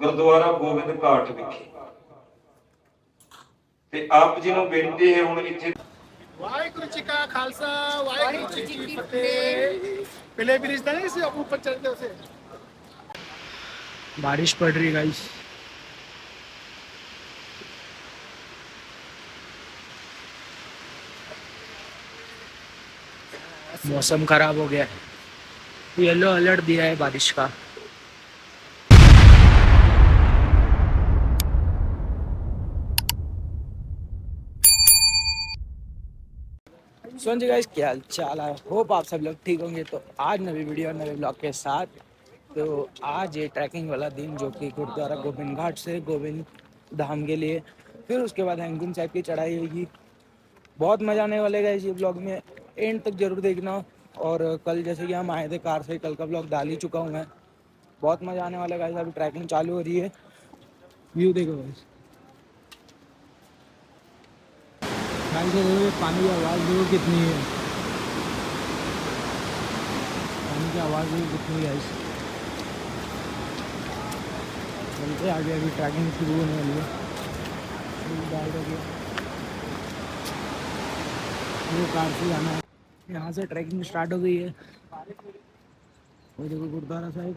ਗੁਰਦੁਆਰਾ ਗੋਬਿੰਦ ਘਾਟ ਵਿਖੇ। ਤੇ ਆਪ ਜੀ ਨੂੰ ਬੇਨਤੀ ਹੈ ਹੁਣ ਇੱਥੇ वाहिगुरु जी का खालसा वाहिगुरु जी की फतेह। पहले ब्रिज था ना इसे अब ऊपर चलते उसे। बारिश पड़ रही है गाइस। मौसम खराब हो गया है, येलो अलर्ट दिया है बारिश का। सुन जी गाइस, क्या हाल चाल है? होप आप सब लोग ठीक होंगे। तो आज नवी वीडियो नवे ब्लॉग के साथ। तो आज ये ट्रैकिंग वाला दिन जो कि गुरुद्वारा गोविंद घाट से गोविंद धाम के लिए, फिर उसके बाद हेमकुंड साहिब की चढ़ाई होगी। बहुत मजा आने वाले गाइस ये ब्लॉग में, एंड तक जरूर देखना। और कल जैसे कि हम आए थे कार से, कल का ब्लॉग डाल ही चुका हूँ मैं। बहुत मजा आने वाला गाइस। अभी ट्रैकिंग चालू हो रही है, व्यू देखो गाइस। पानी की आवाज़ देखो कितनी है, पानी की आवाज़ देखो कितनी है। चलते आगे, अभी ट्रैकिंग शुरू होने वाली है। वो कार से जाना है, यहाँ से ट्रैकिंग स्टार्ट हो गई है। वो देखो गुरुद्वारा साहिब।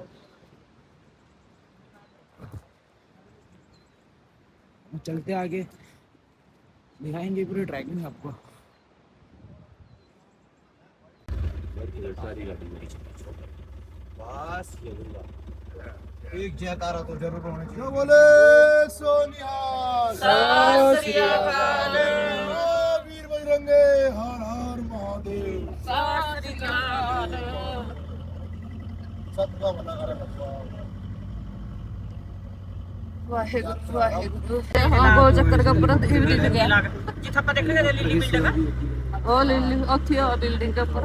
चलते आगे, दिखाएंगे पूरी ट्रैकिंग आपको। एक जयकारा तो जरूर होना चाहिए। बोले सोनिहाल, सत श्री अकाल, वीर बजरंगे, हर हर महादेव, सत श्री अकाल। सबका भला करे भगवान। वाहेगुरु वाहेगुरु। हाँ गोल चक्कर का पूरा ब्रिज गया जिथे ਆਪਾਂ ਦੇਖਦੇ ਲੀਲੀ ਬਿਲਡਿੰਗ ਹੈ, ਉਹ ਲੀਲੀ ਉੱਥੇ ਉਹ ਬਿਲਡਿੰਗ ਦੇ ਉੱਪਰ।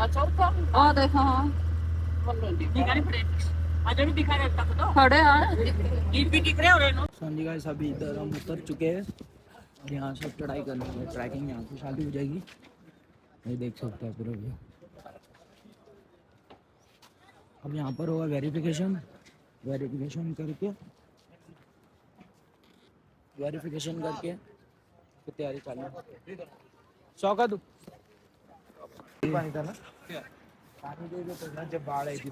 ਅੱਛਾ ਉੱਪਰ ਆ ਦੇਖ। ਹਾਂ खड़े हैं। संजय गाइस अभी इधर हम उतर चुके हैं और यहाँ से चढ़ाई करने है। ट्रैकिंग यहाँ से चालू हो जाएगी, ये देख सकते हैं पूरा व्यू। अब यहाँ पर होगा वेरिफिकेशन करके फिर तैयारी चालू। 100 का दो पानी था ना, पानी दे दो तो जब बाढ़ आई थी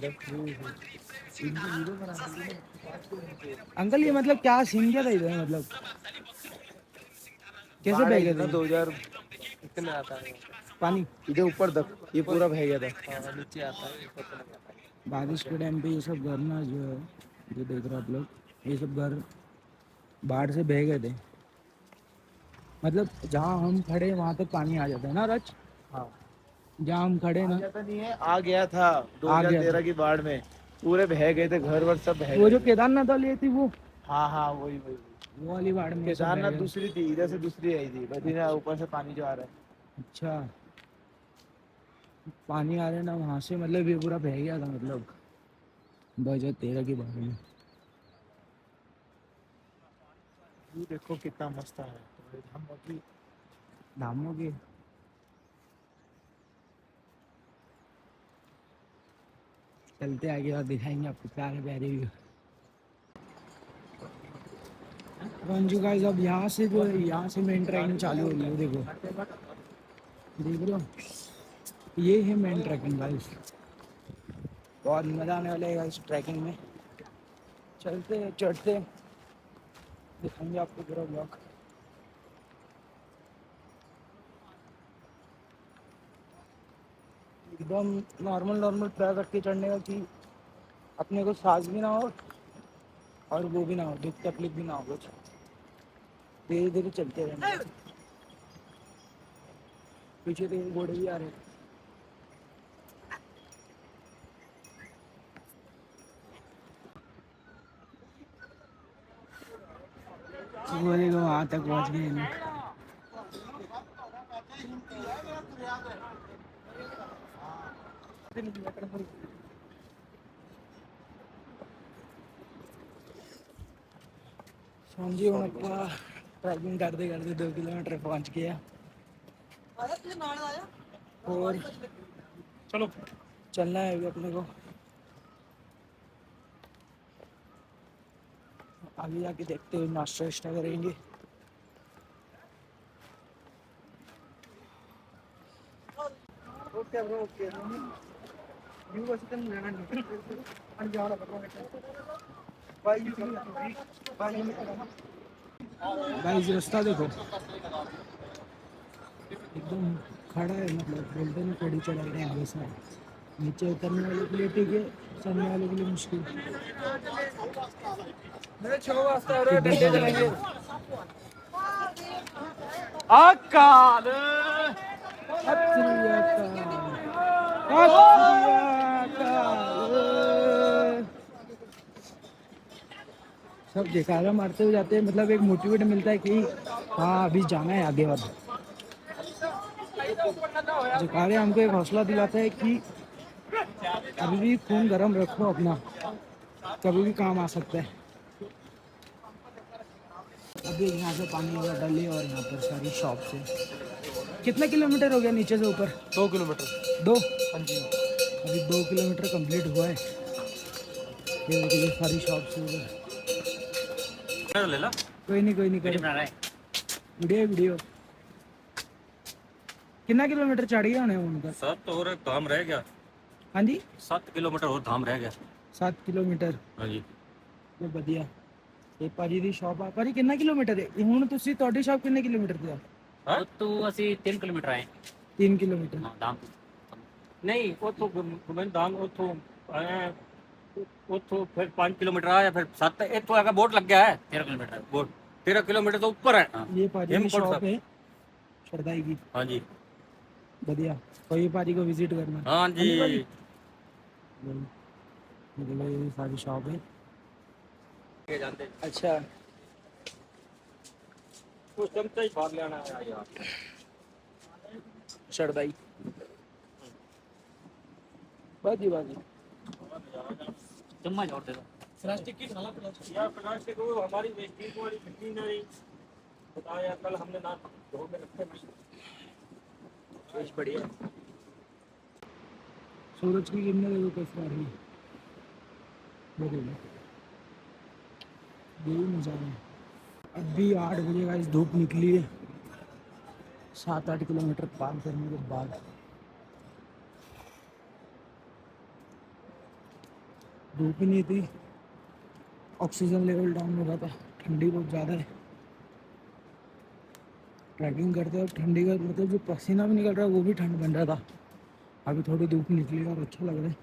अंकल। ये मतलब क्या सीन क्या था इधर? मतलब कैसे बह गया था? 2000 कितने आता है पानी इधर ऊपर तक, ये पूरा बह गया था। नीचे आता है बारिश के टाइम पे। ये सब घर ना जो है, जो देख रहे हो आप लोग, ये सब घर बाढ़ से बह गए थे। मतलब जहाँ हम खड़े वहाँ तक पानी आ जाता है ना रच? हाँ, जहाँ हम खड़े ना नहीं है, आ गया था 2013 की बाढ़ में, पूरे बह गए थे, घर वर सब बह गए। वो जो केदारनाथ वाली थी वो? हाँ हाँ वही वो वाली बाढ़ में। केदारनाथ दूसरी थी, इधर से दूसरी आई थी, बद्रीनाथ ऊपर से पानी जो आ रहा है। अच्छा, पानी आ रहा है ना वहाँ से, मतलब ये पूरा बह गया था। मतलब 2013 की बाढ़ में। ये देखो कितना मस्त है धामों की। चलते आगे और दिखाएंगे आपको प्यारे प्यारे व्यू। रंजू गाइस अब यहाँ से जो है, यहाँ से मेन ट्रैकिंग चालू हो रही है। देखो देख रहे हो, ये है मेन ट्रैकिंग गाइस। बहुत मजा आने वाला है गाइस ट्रैकिंग में। चलते चढ़ते दिखाएंगे आपको पूरा ब्लॉग। एकदम नॉर्मल ट्रैक रख के चढ़ने का कि अपने को सांस भी ना हो और वो भी ना हो, दुख तकलीफ भी ना हो कुछ। धीरे धीरे चलते रहना। पीछे तो घोड़े भी आ रहे हैं। वहाँ तक पहुँच गए ना। समझिए हम अपना ट्रैकिंग करते करते 2 किलोमीटर पहुँच गया। और चलो चलना है अभी अपने को। आगे जाके देखते हुए नाश्ता वाश्ता करेंगे। ओके ब्रो ओके यू बस तन लेना नहीं अन जाना भाई भाई रास्ता देखो एकदम खड़ा है, मतलब बोलते नहीं कड़ी चढ़ाई रहे हैं वैसा। नीचे उतरने वाले के लिए ठीक है, चलने वाले के लिए मुश्किल। मेरे 6 वास्ते डंडे चलेंगे अकाल सब जयकारा मारते हुए जाते हैं, मतलब एक मोटिवेट मिलता है कि हाँ अभी जाना है आगे। और जयकारे हमको एक हौसला दिलाता है कि अभी भी खून गर्म रखो अपना, कभी भी काम आ सकता है। अभी यहाँ से पानी का डले और यहाँ पर सारी शॉप से। कितना किलोमीटर हो गया नीचे से ऊपर? 2 किलोमीटर। 2? हाँ जी। अभी 2 किलोमीटर कंप्लीट हुआ है। ये देखिए सारी शॉप से उधर। ले ला। कोई नहीं बना रहा है वीडियो। कितना किलोमीटर चढ़ गया होने उनका? 7 और धाम रह गया। हाँ जी 7 किलोमीटर और धाम रह गया। 7 किलोमीटर। हाँ जी। ये बढ़िया। ये पाजी दी शॉप आ पाजी कितना किलोमीटर है ਹੁਣ ਤੁਸੀਂ ਤੁਹਾਡੀ ਸ਼ਾਪ ਕਿੰਨੇ ਕਿਲੋਮੀਟਰ ਤੇ ਆ? ਉਹ ਤੋਂ ਅਸੀਂ 3 ਕਿਲੋਮੀਟਰ ਆਏ। 3 ਕਿਲੋਮੀਟਰ। ਹਾਂ धाम नहीं उतो गोविंद धाम उतो आए उतो फिर 5 किलोमीटर आया फिर 7 इतो आगे बोर्ड लग गया है 13 किलोमीटर बोर्ड 13 किलोमीटर तो ऊपर है। ये पाजी की हेमकुंड शॉप साहब। है शरदाई की। हाँ जी बढ़िया कोई पाजी को विजिट करना। हाँ जी ये सारी शॉप है। जानते अच्छा कुछ चमचा ही फाड़ लेना है यार। शरदाई बाजी चम्मच और दे दो प्लास्टिक की थाला प्लास्टिक यार प्लास्टिक वो हमारी वेस्टिंग वाली फिटिंग नहीं बताया यार कल हमने ना धो के रखे नहीं बढ़िया। सूरज की किरणें देखो कैसे आ रही है, देखो यही नज़ारा है। अभी 8 बजे का इस धूप निकली है 7-8 किलोमीटर पार करने के बाद। धूप ही नहीं थी, ऑक्सीजन लेवल डाउन हो रहा था, ठंडी बहुत ज़्यादा है। ट्रैकिंग करते वक्त ठंडी का मतलब जो पसीना भी निकल रहा है वो भी ठंड बन रहा था। अभी थोड़ी धूप निकली और अच्छा लग रहा है।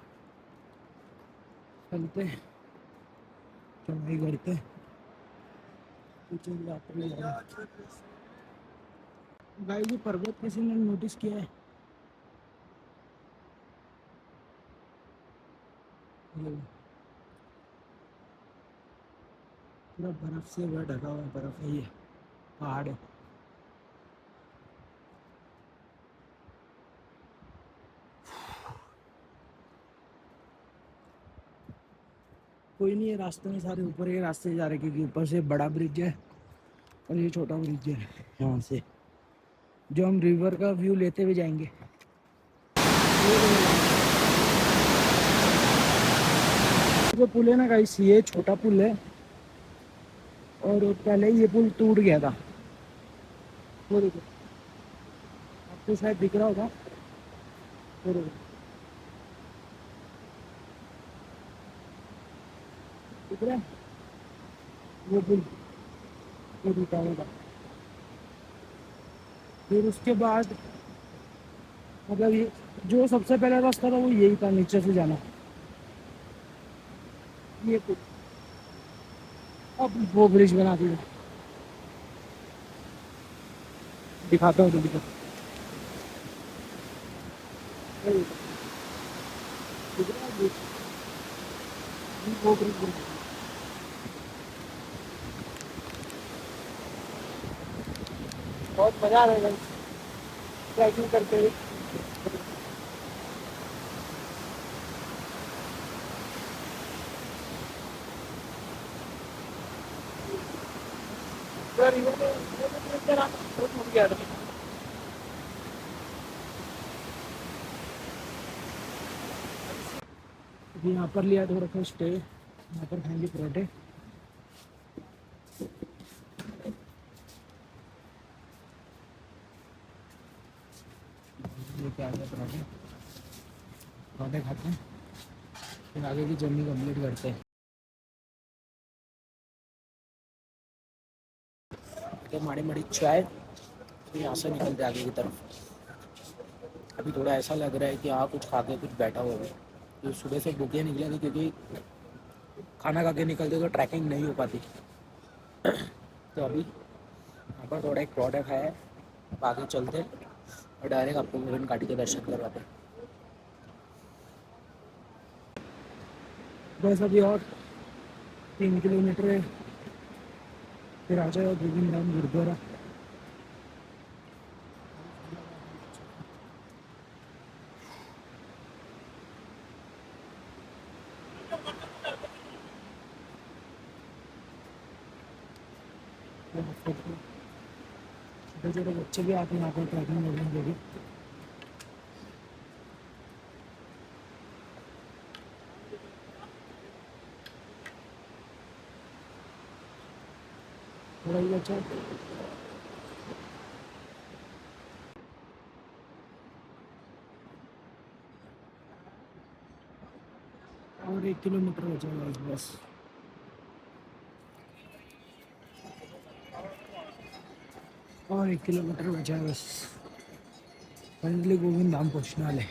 चलते चढ़ाई करते भाई। ये पर्वत किसी ने नोटिस किया है? पूरा बर्फ से वह ढका हुआ बर्फ है, ये पहाड़ है। कोई नहीं है रास्ते में, सारे ऊपर के रास्ते जा रहे क्योंकि ऊपर से बड़ा ब्रिज है और ये छोटा ब्रिज है। यहाँ से जो हम रिवर का व्यू लेते हुए जाएंगे। जो पुल है ना गाइस ये छोटा पुल है और पहले ये पुल टूट गया था। वो देखो आपको शायद दिख रहा होगा, वो देखो दिख रहा है वो पुल, वो टूटा हुआ था। फिर उसके बाद मतलब ये जो सबसे पहला रास्ता था वो यही था नीचे से जाना, ये पुल। अब वो ब्रिज बना दिया, दिखाता हूँ जल्दी। वो ब्रिज बना बहुत मजा आ रहा है ट्रैकिंग करते हुए। यहाँ पर लिया तो रखो स्टे, यहाँ पर खाएंगे पराठे। पराठे खाते हैं, फिर आगे की जर्नी कंप्लीट करते हैं। तो माड़ी माड़ी चाय, फिर यहाँ से निकलते आगे की तरफ। अभी थोड़ा ऐसा लग रहा है कि हाँ कुछ खा के कुछ बैठा हुआ है, तो सुबह से भूखे निकले थे क्योंकि खाना खा के निकलते तो ट्रैकिंग नहीं हो पाती। तो अभी यहाँ पर थोड़ा एक प्रोडक्ट है, अब आगे चलते और डायरेक्ट आपको गोविंद घाटी के दर्शन करवाते हैं। बस अभी और 3 किलोमीटर है, फिर आ जाएगा गोविंद धाम गुरुद्वारा। छोटे छोटे बच्चे भी आते हैं यहाँ पर ट्रैकिंग करने के लिए। थोड़ा ही बच्चा और 1 किलोमीटर बचा है बस। और 1 किलोमीटर बचा है बस, फाइनली गोविंद धाम पहुँचने वाले।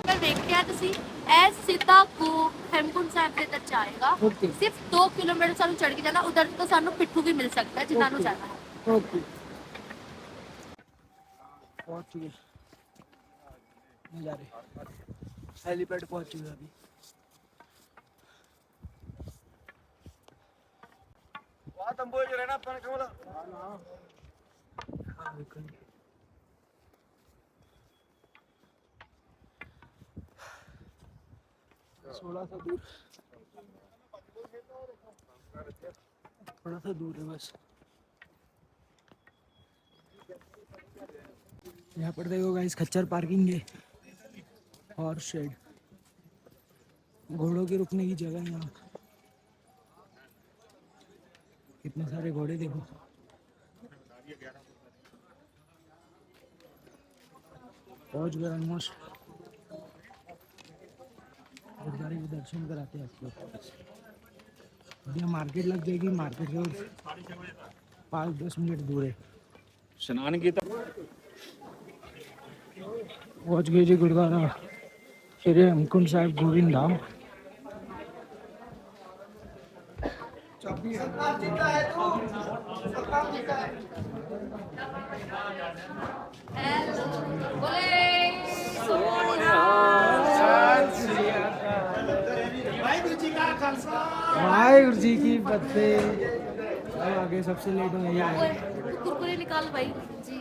अगर देखिए ਤੁਸੀਂ ਐ ਸਿੱਧਾ ਗੋ ਹੈਮਕੁੰਡ ਸਾਹਿਬ ਦੇ ਤੱਕ ਜਾਏਗਾ। ओके सिर्फ 2 किलोमीटर ਸਾਨੂੰ ਚੜ੍ਹ ਕੇ ਜਾਣਾ, ਉਧਰ ਤੋਂ ਸਾਨੂੰ ਪਿੱਠੂ ਵੀ ਮਿਲ ਸਕਦਾ ਹੈ ਜਿਨ੍ਹਾਂ ਨੂੰ ਜਾਣਾ ਹੈ। ओके पहुँच चुके, नहीं जा रहे, हेलीपैड पहुँच चुके अभी। हाँ, बिल्कुल। थोड़ा सा दूर, थोड़ा सा दूर है बस। यहाँ पर देखो गाइस, खच्चर पार्किंग है और शेड, घोड़ों के रुकने की जगह है यहाँ। कितने सारे घोड़े देखो। पहुँच गए ऑलमोस्ट, गुरुद्वारे के दर्शन कराते हैं आपको। अभी मार्केट लग जाएगी, मार्केट से 5-10 मिनट दूर है। स्नान की पहुँच गए जी गुरुद्वारा श्री हेमकुंड साहिब गोविंद धाम। वाहिगुरु जी की फतेह। अब आगे सबसे लेट हो गया है। कुरकुरे निकाल भाई जी।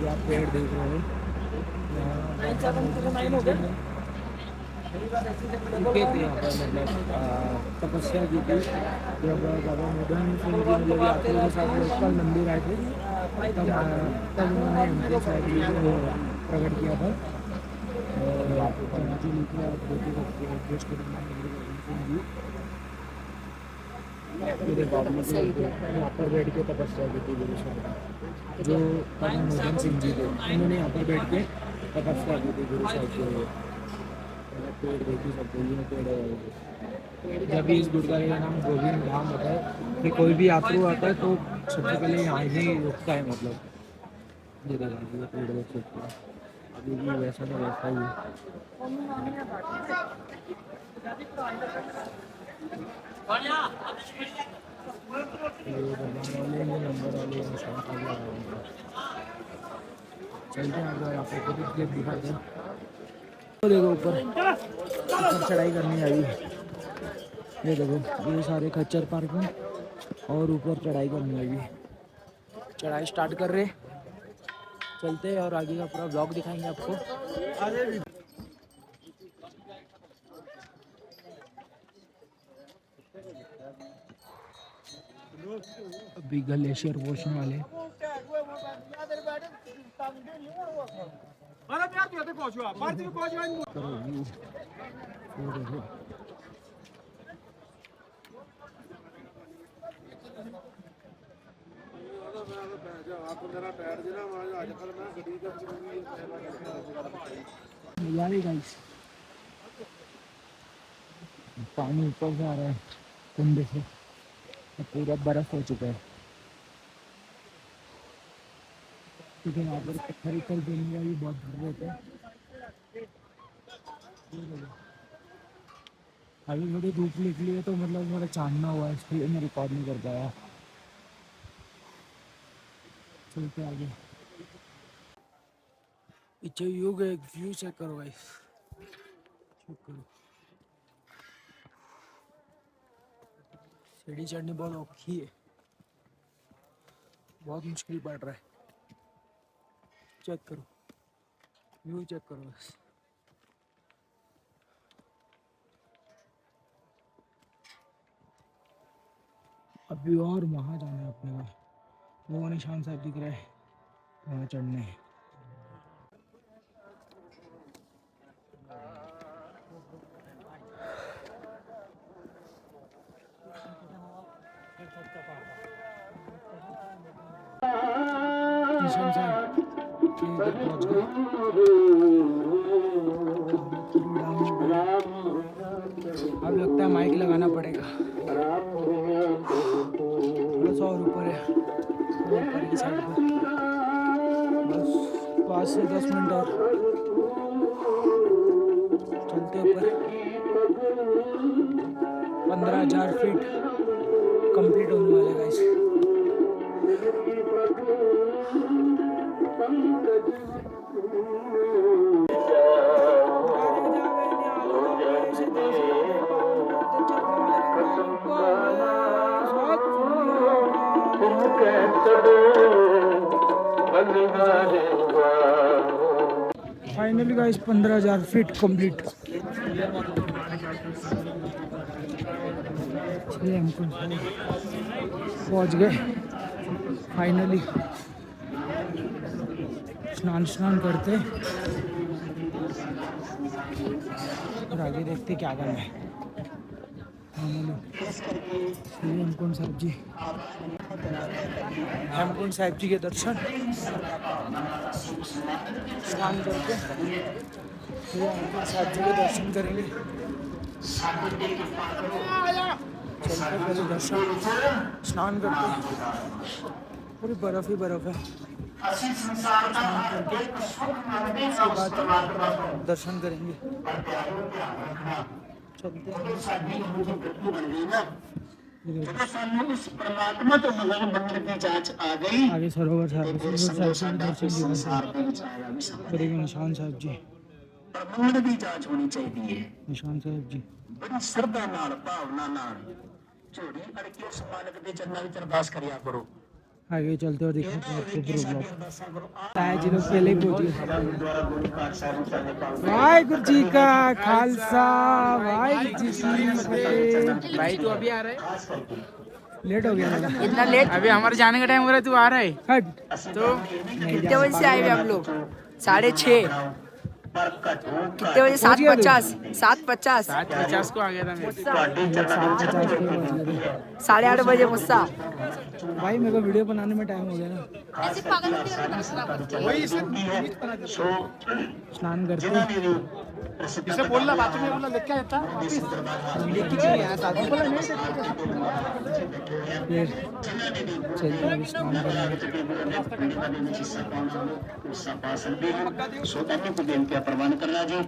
आप पेड़ देख रहे हैं, रुके थे यहाँ पर, मतलब तपस्या की थी जब बाबा मोदन सिंह जी मतलब यात्रियों के साथ लोकल मंदिर आए थे, तब उन्होंने हेमकुंड साहिब जी को प्रकट किया था। और जो लिखे आप देख सकते हैं, देश के सिंह जी पूरे बाबू यहाँ पर बैठ के तपस्या की थी गुरु साहब, जो बाबा मोदन सिंह जी थे, उन्होंने यहाँ पर बैठ के तपस्या की थी गुरु साहब के। पेड़ देखी सकते हैं, पेड़ जब भी इस गुरुद्वारे का नाम गोविंद धाम होता है, कि कोई भी यात्रु आता है तो सबसे पहले यहाँ ही रुकता है। मतलब ये देखा पेड़ देख सकते हैं, अभी भी वैसा तो वैसा ही नंबर वाले चलते हैं। अगर आपको कुछ क्लिप दिखाते हैं तो देखो, ऊपर चढ़ाई करनी है अभी। ये देखो, ये सारे खच्चर पार्क में और ऊपर चढ़ाई करनी है अभी। चढ़ाई स्टार्ट कर रहे, चलते हैं और आगे का पूरा ब्लॉग दिखाएंगे आपको। अभी ग्लेशियर पहुंचने वाले। करो व्यू, वो देखो। गाइस पानी ऊपर से आ रहा है कुंडे से, पूरा बर्फ हो चुका है, क्योंकि यहाँ पर पत्थर कर देने का भी बहुत डर रहता है। अभी थोड़ी धूप निकली है तो मतलब थोड़ा चांदना हुआ है, इसलिए मैं रिकॉर्ड नहीं कर पाया। चलते आगे। पीछे व्यू चेक करो गाइस, चेक करो। सीढ़ी चढ़नी बहुत औखी है, बहुत मुश्किल पड़ रहा है। चेक करो व्यू, चेक करो बस। अभी और वहाँ जाना है अपने को, वो निशान साहब दिख रहा है, वहाँ चढ़ने है। निशान साहब इधर पहुँच गए। अब लगता है माइक लगाना पड़ेगा, थोड़ा सा और ऊपर है, ऊपर की साइड पर। बस 5 से 10 मिनट और चलते ऊपर। 15,000 फीट कंप्लीट होने वाले guys. Finally guys 15,000 feet complete. हमको पहुंच गए फाइनली। स्नान करते और आगे देखते क्या करना है। हेमकुंड साहिब जी के दर्शन, स्नान करके हेमकुंड साहिब जी के दर्शन करेंगे। चलते पहले दर्शन, स्नान करते, पूरी बर्फ ही बर्फ है। स्नान करके उसके बाद दर्शन करेंगे। चलते परमात्मा तो मंदिर की जांच आ गई। आगे सरोवर साहब करेंगे। निशान साहब जी, ब्रह्मांड की जांच होनी चाहिए। निशान साहब जी बड़ी श्रद्धा नाल भावना नाल झोड़ी अड़ के उस मालिक दे चरणों विच अरदास करिया करो। आगे चलते और दिखाते हैं आपको पूरा ब्लॉग। ताया जी लोग पहले ही पहुंच गए। वाहिगुरु जी का खालसा, वाहिगुरु जी की फतेह। भाई तू अभी आ रहा है? लेट हो गया इतना लेट? अभी हमारे जाने का टाइम हो रहा है, तू आ रहा है? हट तो कितने बजे से आए हुए हम लोग? 6:30। कितने बजे? 7:50। 7:50 को आ गया था मैं। 8:30 बजे मुस्सा। भाई मेरे को वीडियो बनाने में टाइम हो गया ना। ऐसे पागल नहीं करना। स्नान करते इसे बोलना बात में बोलना लेके आता लेके चले आया साथ में। फिर चलते हैं स्नान करने प्रमाण करना जी।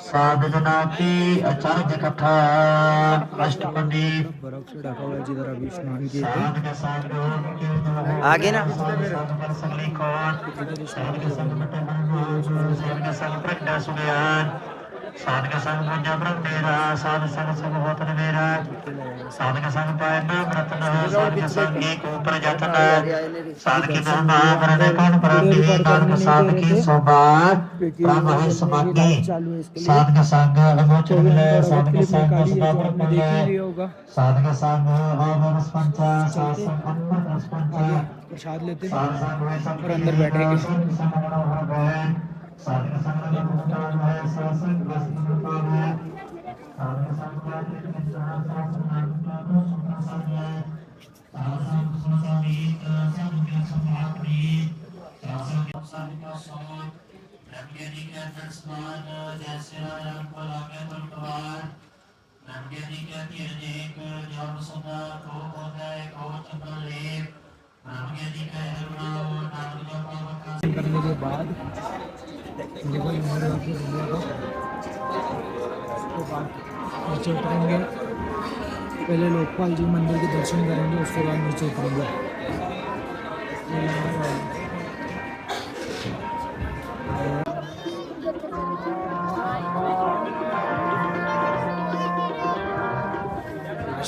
साध योजना की अचानक कथा अष्टपदी बर्फ से ढका हुआ है जिधर अभी स्नान किए थे। साध के साथ आगे ना सगली कौन इधर स्नान साध के किए संग थे। बटे साध के संग प्रज्ञा सुज्ञान साध के संग पूजा ब्रह्म मेरा साध संग होतन मेरा साध के संग पाय नाम रत्न साध के संग एक ऊपर जतन साध की धर्म वरण कौन प्राप्ति साध की शोभा प्राण है समाधि चालू है इसके लिए। साध के संग अनोच तो भी मिले हम थोड़ा साध बहुत के क्लिप संग निकाली है जो सुबह आपने देख ही लिया होगा। साध के संग अवरस पंचा शासन अनपट रस पंचा आगे प्रसाद लेते हैं साध संग में सब और अंदर बैठेंगे। साध संग बड़ा हो गए साध के संग में भूटान है शासन बस भूटान है साध के संग में शासन शासन है साध संग सुसामीत साध के समापनी शासन का सोच रंगेनी के दर्शन जैसे राम को लागे बलवान रंगेनी के अनेक जब सदा को उदय को चंद्रले रंगेनी के हरनाम नाम जप करने के बाद देखो ये मोड़ वापस मिलेगा। उसके बाद नीचे उतरेंगे, पहले लोकपाल जी मंदिर के दर्शन करेंगे, उसके बाद नीचे उतरेंगे।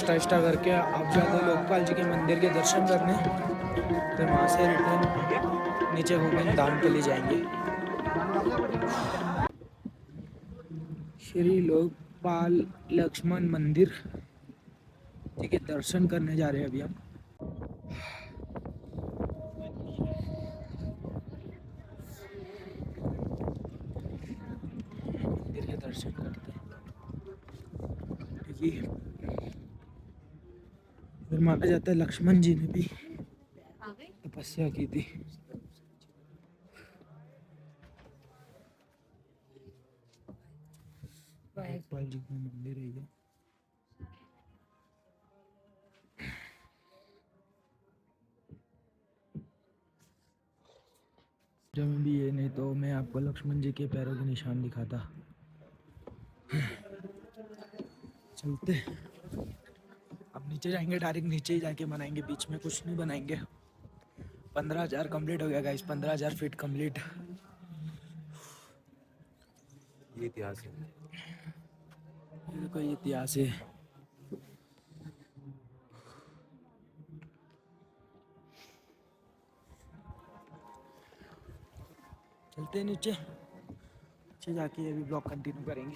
नाश्ता करके आप जाते हैं लोकपाल जी के मंदिर के दर्शन करने, फिर वहाँ से रिटर्न नीचे गोविंद धाम के लिए जाएंगे। श्री लोकपाल लक्ष्मण मंदिर के दर्शन करने जा रहे हैं अभी हम। मंदिर के दर्शन करते हैं क्योंकि फिर माना जाता है लक्ष्मण जी ने भी तपस्या की थी। लोकपाल जी का मंदिर है ये। जब भी ये नहीं तो मैं आपको लक्ष्मण जी के पैरों के निशान दिखाता। चलते अब नीचे जाएंगे, डायरेक्ट नीचे ही जाके बनाएंगे, बीच में कुछ नहीं बनाएंगे। 15,000 कंप्लीट हो गया गाइस, 15,000 फीट कंप्लीट। ये इतिहास है। ये कोई इतिहास है। चलते हैं नीचे जाके अभी ब्लॉग कंटिन्यू करेंगे।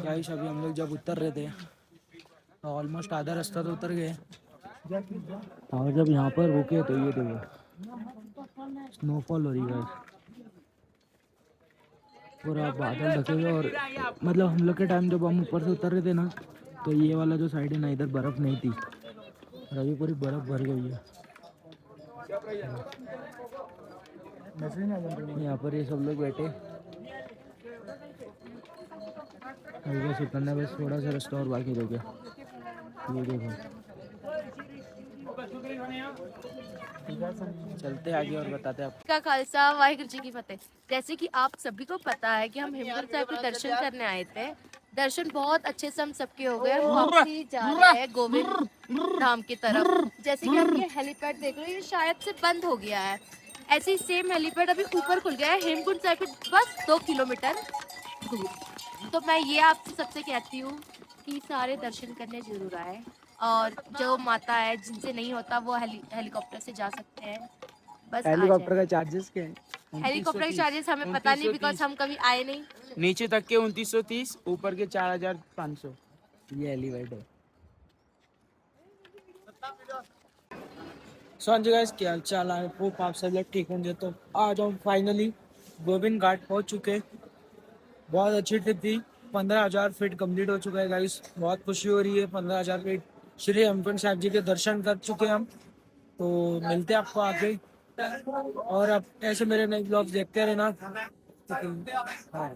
गाइस अभी हम लोग जब उतर रहे थे ऑलमोस्ट आधा रास्ता तो उतर गए, और जब यहाँ पर रुके तो ये देखो स्नोफॉल हो रही है, पूरा बादल ढके हुए। और मतलब हम लोग के टाइम जब हम ऊपर से उतर रहे थे ना, तो ये वाला जो साइड है ना, इधर बर्फ़ नहीं थी, और अभी पूरी बर्फ़ भर गई है। यहाँ पर ये सब लोग बैठे, अभी बस उतरना, बस थोड़ा सा रास्ता और बाकी रह गया। ये देखो चलते आगे और बताते हैं का खालसा वाहिगुरु जी की फतेह। जैसे कि आप सभी को पता है कि हम हेमकुंड साहिब के दर्शन करने आए थे। दर्शन बहुत अच्छे से हम सबके हो गए। हम वापसी जा रहे हैं गोविंद धाम की तरफ। जैसे कि आप ये हेलीपैड देख रहे हो, ये शायद से बंद हो गया है। ऐसे ही सेम हेलीपैड अभी ऊपर खुल गया है हेमकुंड साहिब के बस 2 किलोमीटर दूर। तो मैं ये आपसे सबसे कहती हूँ कि सारे दर्शन करने जरूर आए, और जो माता है जिनसे नहीं होता वो हेलीकॉप्टर से जा सकते हैं। बस हेलीकॉप्टर का चार्जेस क्या है? हेलीकॉप्टर के चार्जेस हमें पता नहीं, बिकॉज हम कभी आए नहीं। नीचे तक के 2930, ऊपर के 4500। ये हेलीपैड है। हाँ जी गाइस, क्या हाल चाल है? होप आप सब लोग ठीक होंगे। तो आज हम फाइनली गोविंद घाट पहुंच चुके। बहुत अच्छी ट्रिप थी। 15,000 फीट कंप्लीट हो चुका है गाइस। बहुत खुशी हो रही है। 15,000 फीट श्री हेमकुंड साहिब जी के दर्शन कर चुके हम। तो मिलते हैं आपको आगे, और अब ऐसे मेरे नए ब्लॉग्स देखते रहना। हाँ।